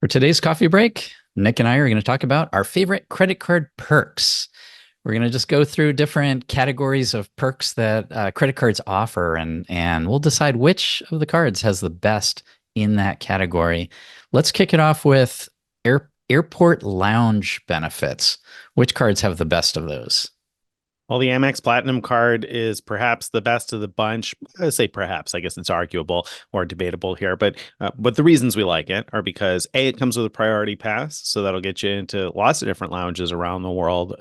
For today's coffee break, Nick and I are going to talk about our favorite credit card perks. We're going to just go through different categories of perks that credit cards offer, and we'll decide which of the cards has the best in that category. Let's kick it off with airport lounge benefits. Which cards have the best of those? Well, the Amex Platinum card is perhaps the best of the bunch. I say perhaps. I guess it's arguable or debatable here, but the reasons we like it are because A, it comes with a priority pass, so that'll get you into lots of different lounges around the world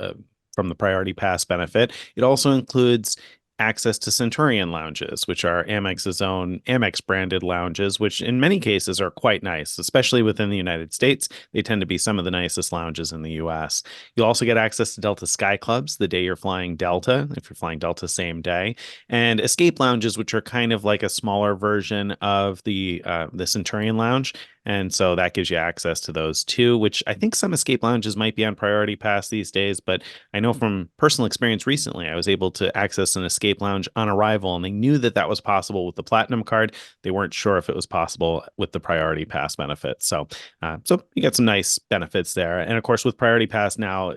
from the priority pass benefit. It also includes access to Centurion lounges, which are Amex's own Amex branded lounges, which in many cases are quite nice, especially within the United States. They tend to be some of the nicest lounges in the US. You'll also get access to Delta Sky Clubs the day you're flying Delta, if you're flying Delta same day, and Escape lounges, which are kind of like a smaller version of the Centurion lounge. And so that gives you access to those too, which I think some escape lounges might be on priority pass these days. But I know from personal experience recently, I was able to access an escape lounge on arrival, and they knew that that was possible with the platinum card. They weren't sure if it was possible with the priority pass benefits. So you get some nice benefits there. And of course, with priority pass now,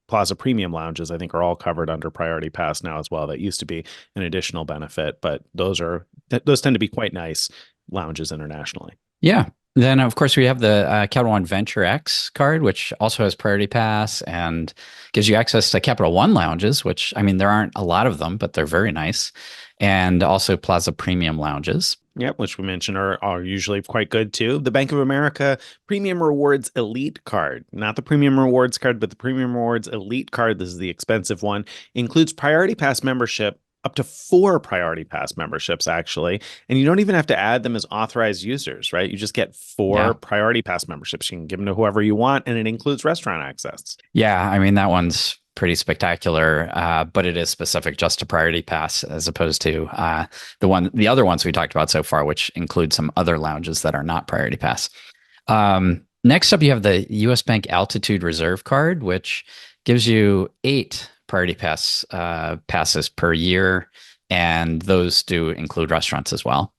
Plaza Premium lounges, I think, are all covered under Priority Pass now as well. That used to be an additional benefit, but those tend to be quite nice lounges internationally. Yeah. Then, of course, we have the Capital One Venture X card, which also has Priority Pass and gives you access to Capital One lounges, which, I mean, there aren't a lot of them, but they're very nice. And also Plaza Premium lounges. Yep, which we mentioned are usually quite good too. The Bank of America Premium Rewards Elite card, not the Premium Rewards card, but the Premium Rewards Elite card. This is the expensive one. Includes Priority Pass membership, up to 4 Priority Pass memberships, actually. And you don't even have to add them as authorized users, right? You just get 4 Yeah. Priority Pass memberships. You can give them to whoever you want, and it includes restaurant access. Yeah. I mean, that one's pretty spectacular, but it is specific just to Priority Pass as opposed to the other ones we talked about so far, which include some other lounges that are not Priority Pass. Next up, you have the US Bank Altitude Reserve card, which gives you 8 Priority Pass passes per year, and those do include restaurants as well.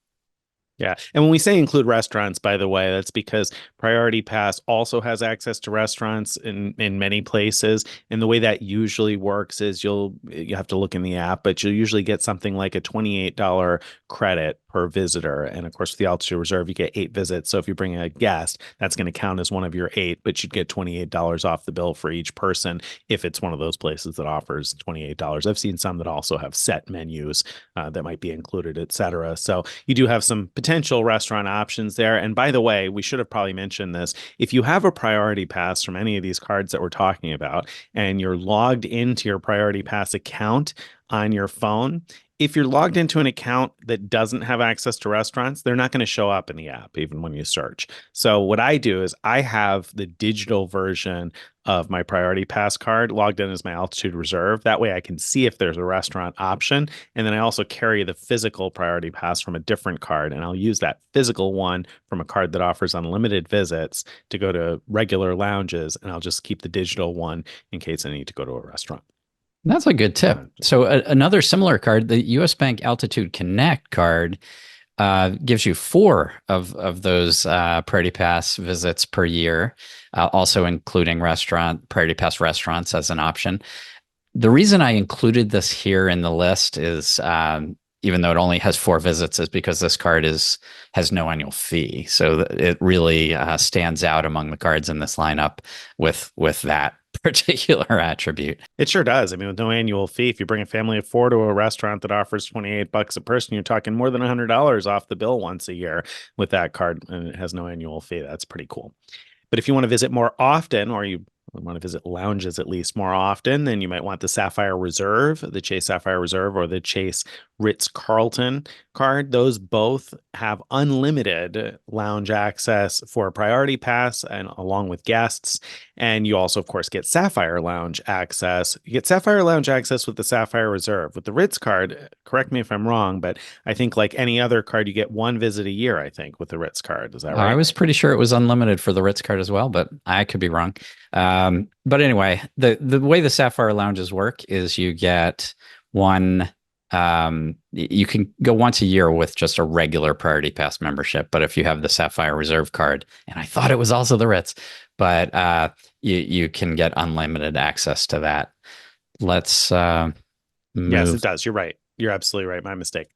Yeah. And when we say include restaurants, by the way, that's because Priority Pass also has access to restaurants in many places. And the way that usually works is you have to look in the app, but you'll usually get something like a $28 credit per visitor. And of course, with the Altitude Reserve, you get 8 visits. So if you bring a guest, that's going to count as one of your 8, but you'd get $28 off the bill for each person if it's one of those places that offers $28. I've seen some that also have set menus that might be included, et cetera. So you do have some potential restaurant options there. And by the way, we should have probably mentioned this. If you have a priority pass from any of these cards that we're talking about, and you're logged into your priority pass account on your phone, if you're logged into an account that doesn't have access to restaurants, they're not going to show up in the app, even when you search. So what I do is I have the digital version of my Priority Pass card logged in as my Altitude Reserve. That way I can see if there's a restaurant option. And then I also carry the physical Priority Pass from a different card. And I'll use that physical one from a card that offers unlimited visits to go to regular lounges. And I'll just keep the digital one in case I need to go to a restaurant. That's a good tip. So another similar card, the US Bank Altitude Connect card, gives you 4 of those Priority Pass visits per year, also including Priority Pass restaurants as an option. The reason I included this here in the list is even though it only has 4 visits, is because this card has no annual fee. So it really stands out among the cards in this lineup with that particular attribute. It sure does. I mean, with no annual fee, if you bring a family of 4 to a restaurant that offers $28 a person, you're talking more than $100 off the bill once a year with that card, and it has no annual fee. That's pretty cool. But if you want to visit more often, or you want to visit lounges at least more often, then you might want the Sapphire Reserve, the Chase Sapphire Reserve, or the Chase Ritz-Carlton card. Those both have unlimited lounge access for a Priority Pass and along with guests. And you also, of course, get Sapphire Lounge access. You get Sapphire Lounge access with the Sapphire Reserve. With the Ritz card, correct me if I'm wrong, but I think like any other card, you get 1 visit a year, I think, with the Ritz card. Is that right? I was pretty sure it was unlimited for the Ritz card as well, but I could be wrong. But anyway, the way the Sapphire Lounges work is you get one You can go once a year with just a regular Priority Pass membership, but if you have the Sapphire Reserve card, and I thought it was also the Ritz, but you can get unlimited access to that. Let's Yes, it move. does. You're right. You're absolutely right. My mistake.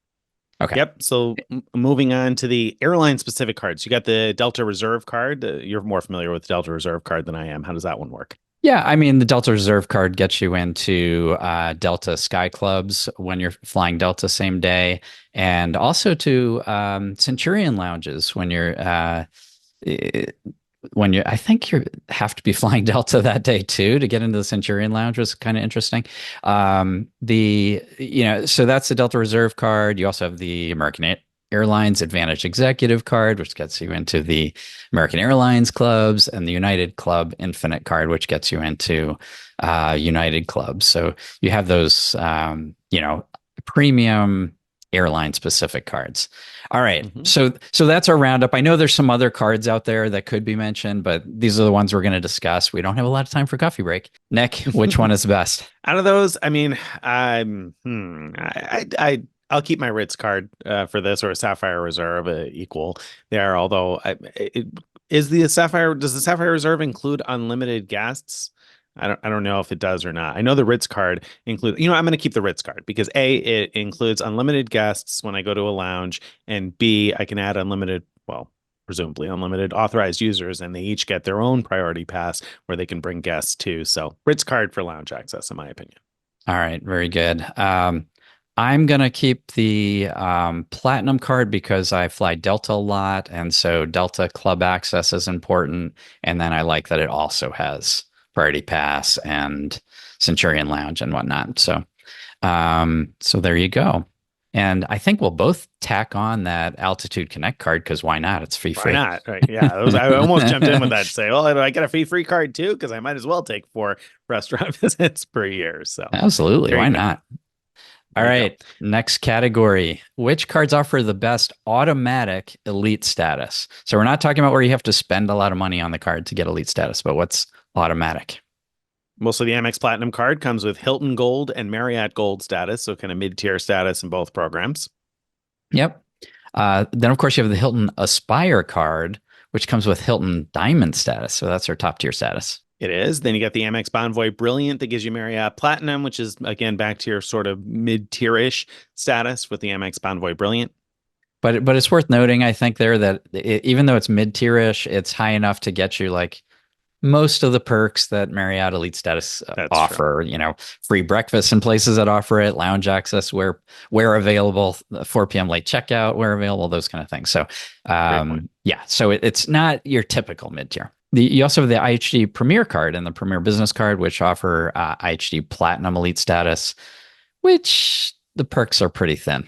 Okay. Yep. So moving on to the airline specific cards, you got the Delta Reserve card. You're more familiar with the Delta Reserve card than I am. How does that one work? Yeah, I mean, the Delta Reserve card gets you into Delta Sky Clubs when you're flying Delta same day, and also to Centurion lounges eh, when you. I think you have to be flying Delta that day too to get into the Centurion lounge, was kind of interesting. So that's the Delta Reserve card. You also have the Airlines Advantage Executive card, which gets you into the American Airlines clubs, and the United Club Infinite card, which gets you into United clubs. So you have those, premium airline specific cards. All right. Hmm. So that's our roundup. I know there's some other cards out there that could be mentioned, but these are the ones we're going to discuss. We don't have a lot of time for coffee break. Nick, which one is the best? Out of those, I mean, I'll keep my Ritz card for this, or a Sapphire Reserve equal there. Although, does the Sapphire Reserve include unlimited guests? I don't know if it does or not. I know the Ritz card include. I'm going to keep the Ritz card because A, it includes unlimited guests when I go to a lounge, and B, I can add unlimited, well, presumably unlimited authorized users, and they each get their own priority pass where they can bring guests too. So Ritz card for lounge access, in my opinion. All right, very good. I'm gonna keep the platinum card because I fly Delta a lot, and so Delta Club access is important. And then I like that it also has Priority Pass and Centurion Lounge and whatnot. So there you go. And I think we'll both tack on that Altitude Connect card because why not? It's fee Why free. not? Right. Yeah. I almost jumped in with that to say, well, I get a free card too, because I might as well take 4 restaurant visits per year. So Absolutely, there why you go. not? All There you go. right, next category. Which cards offer the best automatic elite status? So we're not talking about where you have to spend a lot of money on the card to get elite status, but what's automatic? Mostly the Amex Platinum card comes with Hilton Gold and Marriott Gold status, so kind of mid-tier status in both programs. Yep. Then, of course, you have the Hilton Aspire card, which comes with Hilton Diamond status. So that's our top tier status. It is. Then you got the Amex Bonvoy Brilliant that gives you Marriott Platinum, which is again back to your sort of mid-tier-ish status with the Amex Bonvoy Brilliant. But it's worth noting, I think, there that even though it's mid tierish, it's high enough to get you like most of the perks that Marriott Elite Status That's true. offer. Free breakfast in places that offer it, lounge access where available, 4 p.m. late checkout where available, those kind of things. So, Great point. yeah, so it's not your typical mid tier. You also have the IHG Premier card and the Premier Business card, which offer IHG Platinum Elite status, which the perks are pretty thin.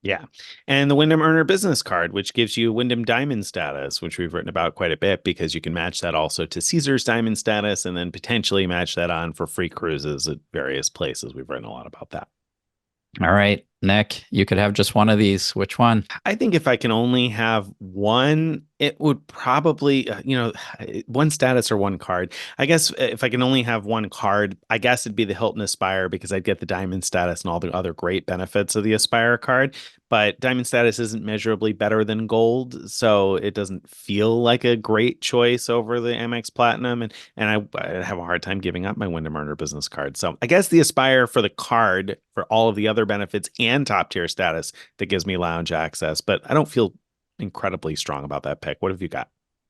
Yeah. And the Wyndham Earner Business Card, which gives you Wyndham Diamond status, which we've written about quite a bit because you can match that also to Caesar's Diamond status and then potentially match that on for free cruises at various places. We've written a lot about that. All right, Nick, you could have just one of these. Which one? I think if I can only have one, it would probably, one status or one card. I guess if I can only have one card, I guess it'd be the Hilton Aspire because I'd get the diamond status and all the other great benefits of the Aspire card. But diamond status isn't measurably better than gold, so it doesn't feel like a great choice over the Amex Platinum. And I have a hard time giving up my Wyndham Earner business card. So I guess the Aspire for the card for all of the other benefits and top tier status that gives me lounge access, but I don't feel incredibly strong about that pick. What have you got?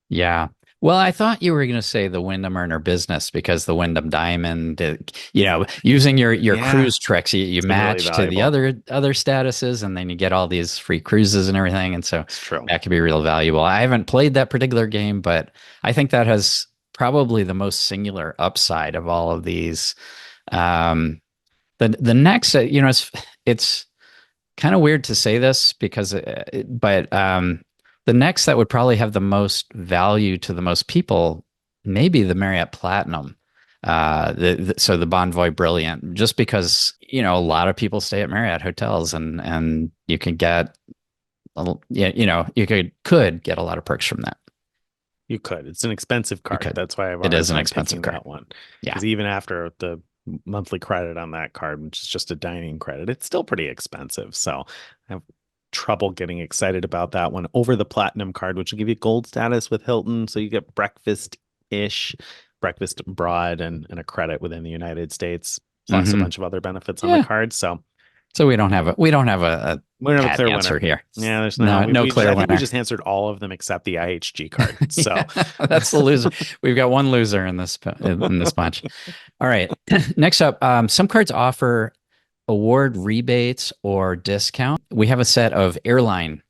Yeah. Well, I thought you were going to say the Wyndham Earner Business because the Wyndham Diamond, using your Yeah, cruise tricks, you it's been really match to the valuable. other statuses, and then you get all these free cruises and everything, and so It's true. that could be real valuable. I haven't played that particular game, but I think that has probably the most singular upside of all of these. Um, the next, it's kind of weird to say this because, but the next that would probably have the most value to the most people, maybe the Marriott Platinum. So the Bonvoy Brilliant, just because a lot of people stay at Marriott hotels, and you can get, you could get a lot of perks from that. You could. It's an expensive You card. could. That's why I have a It hard is an time expensive picking card. that one. Yeah. Because even after the monthly credit on that card, which is just a dining credit. It's still pretty expensive. So I have trouble getting excited about that one over the platinum card, which will give you gold status with Hilton. So you get breakfast-ish, breakfast abroad, and a credit within the United States, plus a Hmm. bunch of other benefits on the Yeah. card. So So we don't have a we don't have a pat clear answer winner. here. Yeah, there's no. No, We no we just clear I think we winner. just answered all of them except the IHG card. Yeah, So that's the loser. We've got one loser in this bunch. All right. Next up, some cards offer award rebates or discount. We have a set of airline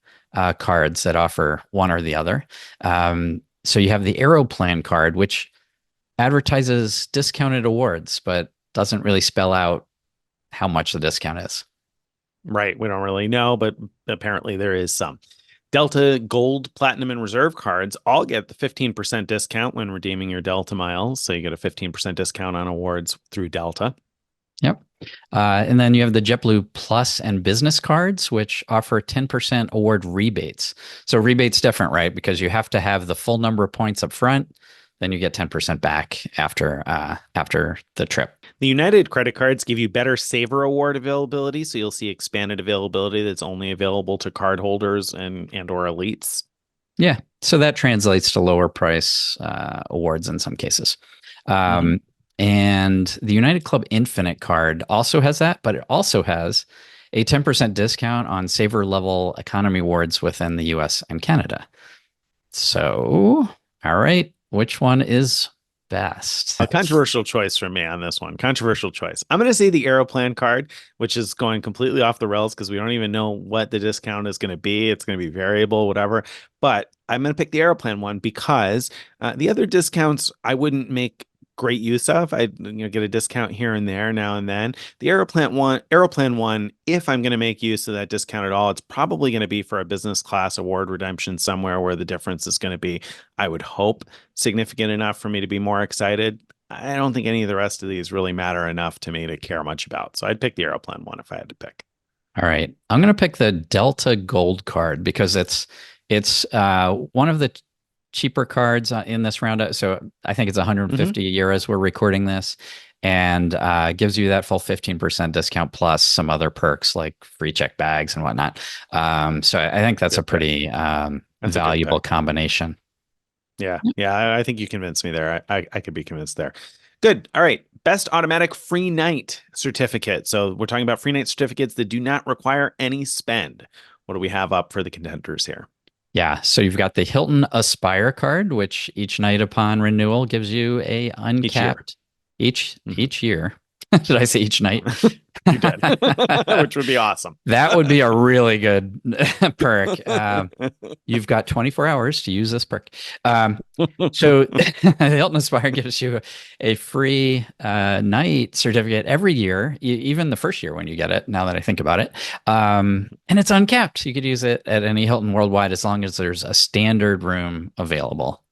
cards that offer one or the other. So you have the Aeroplan card, which advertises discounted awards, but doesn't really spell out how much the discount is. right, we don't really know, but apparently there is some. Delta Gold, Platinum, and Reserve cards all get the 15% discount when redeeming your Delta miles. So you get a 15% discount on awards through Delta. Yep. And then you have the JetBlue Plus and Business cards, which offer 10% award rebates. So rebates different, right? Because you have to have the full number of points up front, then you get 10% back after the trip. The United credit cards give you better Saver Award availability, so you'll see expanded availability that's only available to cardholders and or elites. Yeah. So that translates to lower price awards in some cases. Mhm. Um, and the United Club Infinite card also has that, but it also has a 10% discount on saver level economy awards within the US and Canada. So, all right, which one is best? A controversial choice for me on this one. Controversial choice. I'm going to say the Aeroplan card, which is going completely off the rails because we don't even know what the discount is going to be. It's going to be variable, whatever. But I'm going to pick the Aeroplan one because the other discounts I wouldn't make great use of. I get a discount here and there now and then. The Aeroplan one, if I'm going to make use of that discount at all, it's probably going to be for a business class award redemption somewhere where the difference is going to be, I would hope, significant enough for me to be more excited. I don't think any of the rest of these really matter enough to me to care much about. So I'd pick the Aeroplan one if I had to pick. All right, I'm going to pick the Delta Gold card because it's one of the cheaper cards in this round. So I think it's Hmm. 150 a year as we're recording this, and gives you that full 15% discount plus some other perks like free check bags and whatnot. So I think that's a Good pick. pretty That's a good valuable pick. combination. Yeah. Yeah. I think you convinced me there. I could be convinced there. Good. All right. Best automatic free night certificate. So we're talking about free night certificates that do not require any spend. What do we have up for the contenders here? Yeah, so you've got the Hilton Aspire card, which each night upon renewal gives you a Each year. uncapped each Mhm. each year. Did I say each night? You did, which would be awesome. That would be a really good perk. You've got 24 hours to use this perk. So Hilton Aspire gives you a free night certificate every year, even the first year when you get it, now that I think about it. And it's uncapped. You could use it at any Hilton worldwide as long as there's a standard room available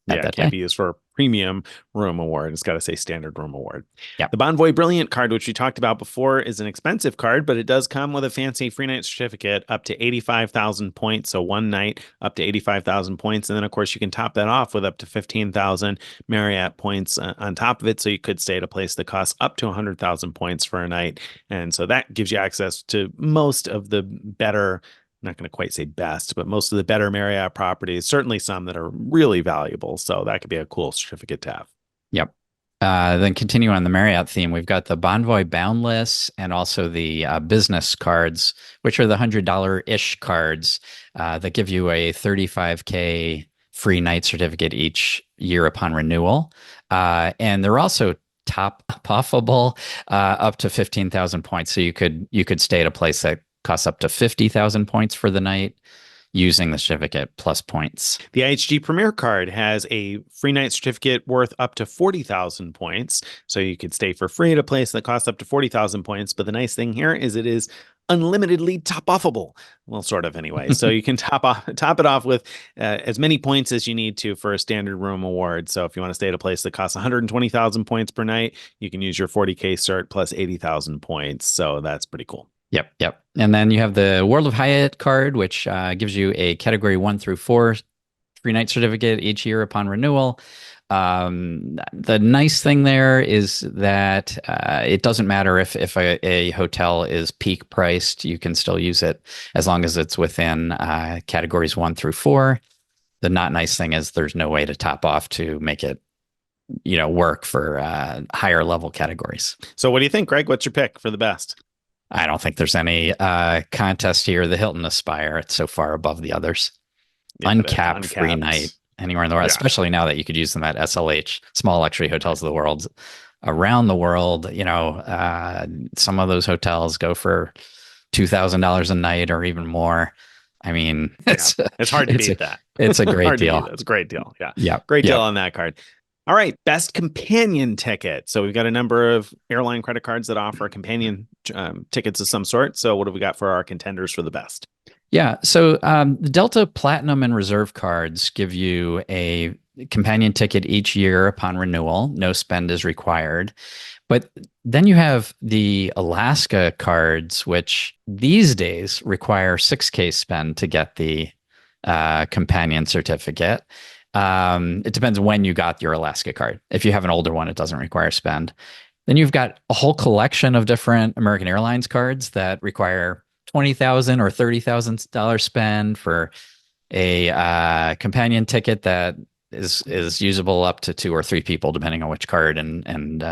at Yeah, it that can't day. be used for a premium room award. It's got to say standard room award. Yep. The Bonvoy Brilliant card, which we talked about before, is an expensive card, but it does come with a fancy free night certificate up to 85,000 points. So one night up to 85,000 points. And then, of course, you can top that off with up to 15,000 Marriott points on top of it. So you could stay at a place that costs up to 100,000 points for a night. And so that gives you access to most of the better, not going to quite say best, but most of the better Marriott properties, certainly some that are really valuable. So that could be a cool certificate to have. Yep. Then continue on the Marriott theme. We've got the Bonvoy Boundless and also the business cards, which are the $100-ish cards that give you a 35K free night certificate each year upon renewal. And they're also top offable up to 15,000 points. So you could stay at a place that costs up to 50,000 points for the night using the certificate plus points. The IHG Premier card has a free night certificate worth up to 40,000 points. So you could stay for free at a place that costs up to 40,000 points. But the nice thing here is it is unlimitedly top offable. Well, sort of anyway. So you can top it off with as many points as you need to for a standard room award. So if you want to stay at a place that costs 120,000 points per night, you can use your 40K cert plus 80,000 points. So that's pretty cool. Yep, yep. And then you have the World of Hyatt card, which gives you a category 1 through 4 free night certificate each year upon renewal. The nice thing there is that it doesn't matter if a hotel is peak priced, you can still use it as long as it's within categories 1 through 4. The not nice thing is there's no way to top off to make it, work for higher level categories. So what do you think, Greg? What's your pick for the best? I don't think there's any contest here. The Hilton Aspire, it's so far above the others. Yeah, it is. Uncapped free night Uncapped. anywhere in the world, Yeah. especially now that you could use them at SLH, small luxury hotels of the world around the world. Some of those hotels go for $2,000 a night or even more. I mean, It's hard to beat that. It's a great Hard to beat deal. that. It's a great deal. Yeah. Yeah. Great deal Yeah. on that card. All right, best companion ticket. So we've got a number of airline credit cards that offer companion tickets of some sort. So what have we got for our contenders for the best? Yeah. So the Delta Platinum and Reserve cards give you a companion ticket each year upon renewal. No spend is required. But then you have the Alaska cards, which these days require 6K spend to get the companion certificate. It depends when you got your Alaska card. If you have an older one, it doesn't require spend. Then you've got a whole collection of different American Airlines cards that require $20,000 or $30,000 spend for a companion ticket that is usable up to 2 or 3 people, depending on which card and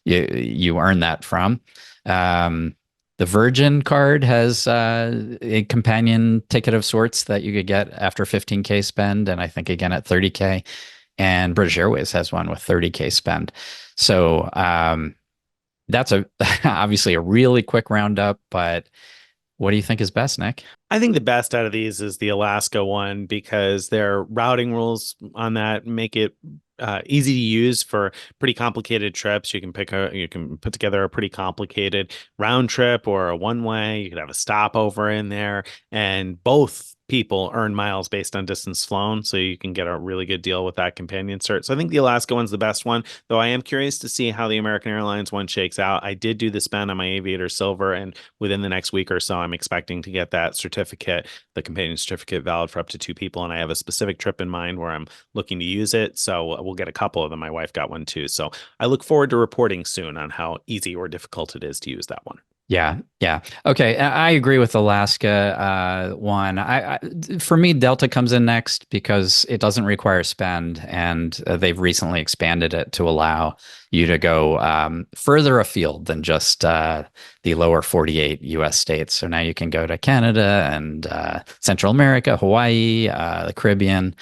you earn that from. The Virgin card has a companion ticket of sorts that you could get after 15K spend, and I think again at 30K. And British Airways has one with 30K spend. So that's obviously a really quick roundup, but what do you think is best, Nick? I think the best out of these is the Alaska one because their routing rules on that make it easy to use for pretty complicated trips. You can put together a pretty complicated round trip or a one way. You could have a stopover in there, and both people earn miles based on distance flown, so you can get a really good deal with that companion cert. So I think the Alaska one's the best one, though I am curious to see how the American Airlines one shakes out. I did do the spend on my Aviator Silver, and within the next week or so, I'm expecting to get that certificate, the companion certificate, valid for up to 2 people, and I have a specific trip in mind where I'm looking to use it. So we'll get a couple of them. My wife got one too. So I look forward to reporting soon on how easy or difficult it is to use that one. Yeah, yeah. Okay, I agree with Alaska one. For me, Delta comes in next because it doesn't require spend, and they've recently expanded it to allow you to go further afield than just the lower 48 U.S. states. So now you can go to Canada and Central America, Hawaii, the Caribbean.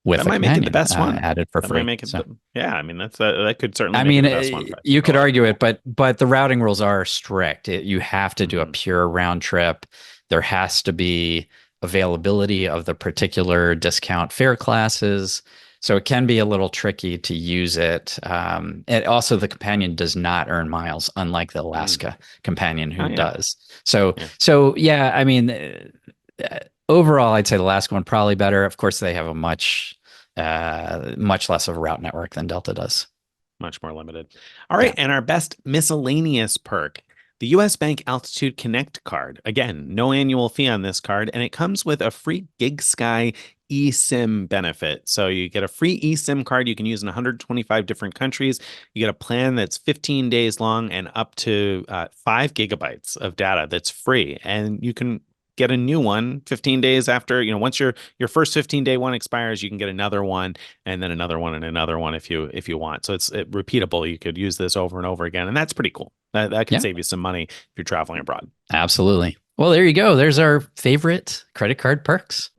With that might make it the best one added for that free. Might make it yeah, I mean that could certainly. I make mean, it the best one you could argue it, but the routing rules are strict. You have to do a pure round trip. There has to be availability of the particular discount fare classes, so it can be a little tricky to use it. And also, the companion does not earn miles, unlike the Alaska companion, who does. So yeah. I mean. Overall, I'd say the last one probably better. Of course, they have a much less of a route network than Delta does. Much more limited. All right, and our best miscellaneous perk, the U.S. Bank Altitude Connect card. Again, no annual fee on this card, and it comes with a free GigSky eSIM benefit. So you get a free eSIM card you can use in 125 different countries. You get a plan that's 15 days long and up to 5 gigabytes of data that's free, and you can get a new one 15 days after, once your first 15-day one expires, you can get another one and then another one and another one if you want. So it's repeatable. You could use this over and over again. And that's pretty cool. That can save you some money if you're traveling abroad. Absolutely. Well, there you go. There's our favorite credit card perks.